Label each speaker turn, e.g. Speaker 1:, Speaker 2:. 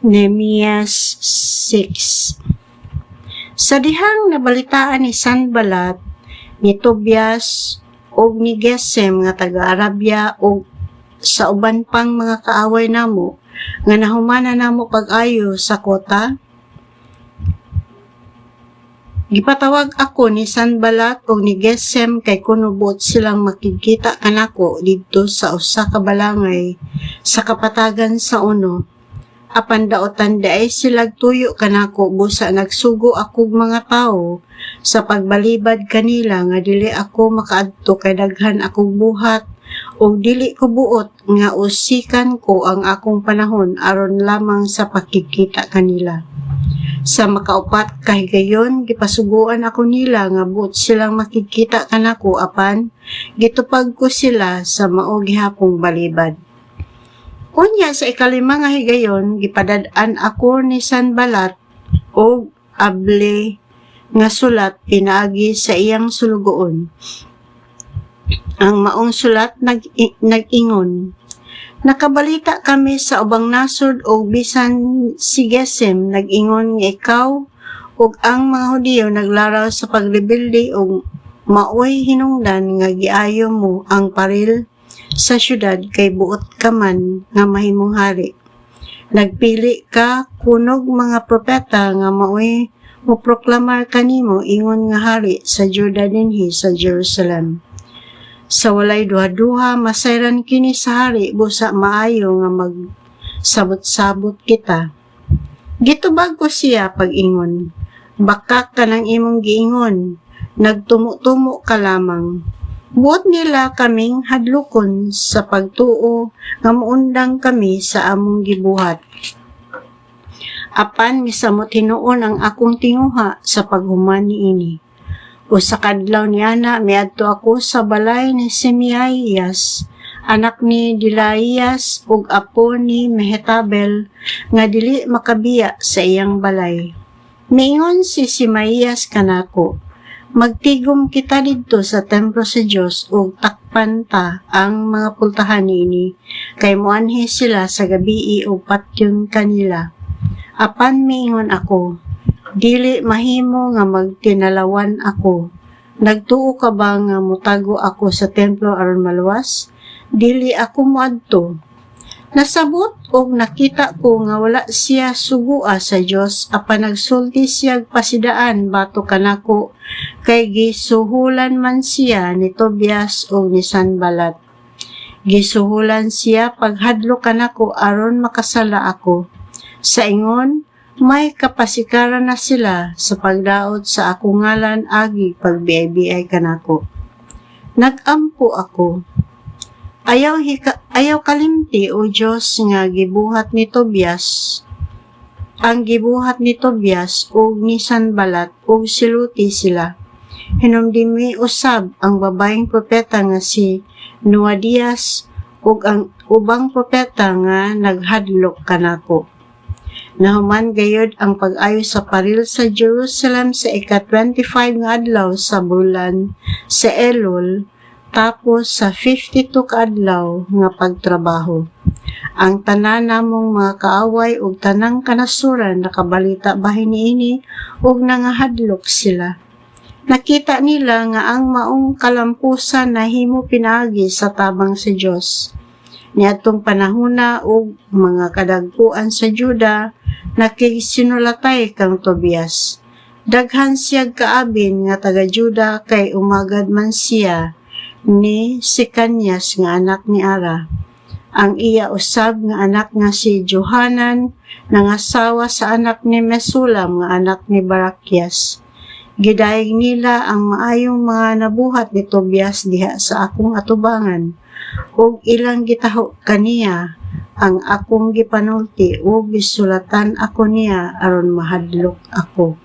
Speaker 1: Nehemias 6. Sa dihang nabalitaan ni Sanballat, ni Tobias, o ni Gesem nga taga-Arabia o sa uban pang mga kaaway namo, nga nahumana namo pag-ayo sa kota, gipatawag ako ni Sanballat o ni Gesem kay kunubot silang makikita kanako didto sa usa ka balangay sa kapatagan sa uno. Apan daotan daay silag tuyo kanako busa nagsugo akog mga tao sa pagbalibad kanila nga dili ako makaadto kay daghan akong buhat o dili ko buot nga usikan ko ang akong panahon aron lamang sa pakikita kanila. Sa makaupat kahigayon gipasuguan ako nila nga buot silang makikita kanako apan gitupag ko sila sa mao gihapong balibad. Unya sa ikalima nga higayon gipadad-an ako ni Sanballat og able nga sulat pinaagi sa iyang sulugoon. Ang maong sulat nag-ingon, nakabalita kami sa ubang nasod og bisan si Gesem nag-ingon nga ikaw ug ang mga Hudiyo naglaraw sa pagrebelde og maoy hinungdan nga giayo mo ang paril sa syudad kay buot ka man nga mahimong hari. Nagpili ka kunog mga propeta nga maoy mo proklamar kanimo ingon nga hari sa Juda dinhi sa Jerusalem. Sa walay duha-duha masayran kini sa hari busa maayo nga magsabot-sabot kita. Gitubag ko siya pag-ingon, baka ka ng imong giingon, nagtumo-tumo ka lamang. Buot nila kaming hadlokon sa pagtuo nga muundang kami sa among gibuhat. Apan misamot hinuon ang akong tinguha sa paghuman niini. Usa kadlaw niana miadto ako sa balay ni Semiaias, anak ni Dilaias ug apo ni Mehetabel nga dili makabiya sa iyang balay. Miingon si Semiaias kanako, magtigom kita didto sa templo sa Dios ug takpan ta ang mga pultahan niini kay muanhi sila sa gabii ug patyon kanila. Apan miingon ako, dili mahimo nga magtinalawan ako. Nagtuo ka ba nga mutago ako sa templo aron maluwas? Dili ako moadto. Nasabot og nakita ko nga wala siya sugua sa Dios apan nagsulti siya pasidaan bato kanako kay gisuhulan man siya ni Tobias o ni Sanballat. Gisuhulan siya paghadlo kanako aron makasala ako. Sa ingon, may kapasikaran na sila sa pagdaot sa akong ngalan agi pagbiay-biay kanako. Nagampo ako. Ayaw kalimti o Diyos nga gibuhat ni Tobias. Ang gibuhat ni Tobias o ni Sanballat o siluti sila. Hinumdimi usab ang babaeng propeta nga si Noadias o ang ubang propeta nga naghadlok kanako. Nahuman gayod ang pag-ayo sa paril sa Jerusalem sa ika-25 nga adlaw sa bulan sa Elul, tapos sa 52 kaadlaw nga pagtrabaho. Ang tanan namong mga kaaway ug tanang kanasuran nakabalita bahin niini ug nangahadlok sila. Nakita nila nga ang maong kalampusan nahimo pinaagi sa tabang sa Dios. Niadtong panahona ug mga kadagpuan sa Juda nakisinulatay kang Tobias. Daghan siya kaabin nga taga Juda kay umagad man siya ni Sikanyas nga anak ni Ara. Ang iya usab nga anak nga si Johanan nangasawa sa anak ni Mesulam nga anak ni Barakyas. Gidayeg nila ang maayong mga nabuhat ni Tobias diha sa akong atubangan ug ilang gitaho kaniya ang akong gipanulti ug gisulatan ako niya aron mahadlok ako.